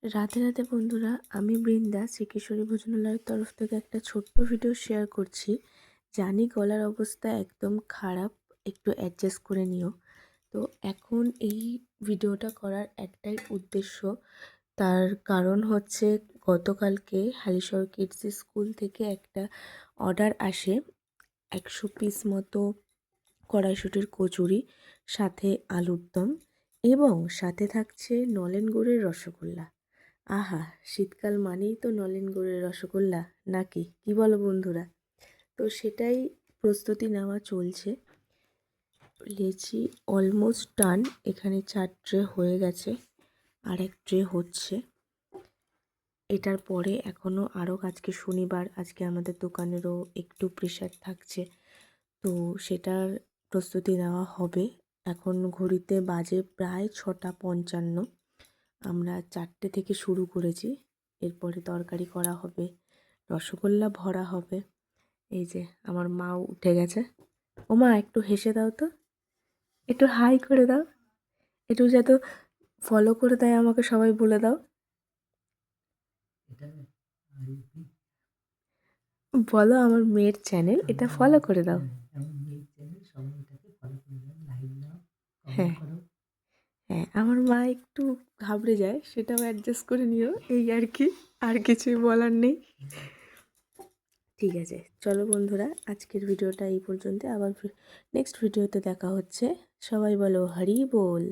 রাধে রাধে বন্ধুরা, আমি বৃন্দা শ্রীকিশোরী ভোজনালয়ের তরফ থেকে একটা ছোট্ট ভিডিও শেয়ার করছি। জানি গলার অবস্থা একদম খারাপ, একটু অ্যাডজাস্ট করে নিও। তো এখন এই ভিডিওটা করার একটাই উদ্দেশ্য, তার কারণ হচ্ছে গতকালকে হালিশহর কিডস স্কুল থেকে একটা অর্ডার আসে 100 পিস মতো কড়াইশুঁটির কচুরি, সাথে আলুর দম এবং সাথে থাকছে নলেন গুড়ের রসগোল্লা। আহা, শীতকাল মানেই তো নলেন গুড়ের রসগোল্লা, নাকি কি বলো বন্ধুরা? তো সেটাই প্রস্তুতি নেওয়া চলছে। লেচি অলমোস্ট ডান, এখানে 4 ট্রে হয়ে গেছে, আর 1 ট্রে হচ্ছে। এটার পরে এখনও আরও, আজকে শনিবার, আজকে আমাদের দোকানেরও একটু প্রেশার থাকছে, তো সেটার প্রস্তুতি নেওয়া হবে। এখন ঘড়িতে বাজে প্রায় 6:55। আমরা 4টে থেকে শুরু করেছি। এরপরে তরকারি করা হবে, রসগোল্লা ভরা হবে। এই যে আমার মাও উঠে গেছে। ও মা, একটু হেসে দাও তো, একটু হাই করে দাও, একটু যাতে ফলো করে দেয় আমাকে সবাই বলে দাও। বলো আমার মেয়ের চ্যানেল, এটা ফলো করে দাও। হ্যাঁ হ্যাঁ, আমার মা একটু ঘাবড়ে যায়, সেটাও অ্যাডজাস্ট করে নিও, এই আর কি, আর কিছুই বলার নেই। ঠিক আছে, চলো বন্ধুরা, আজকের ভিডিওটা এই পর্যন্ত। আবার নেক্সট ভিডিওতে দেখা হচ্ছে। সবাই বলো হরি বল।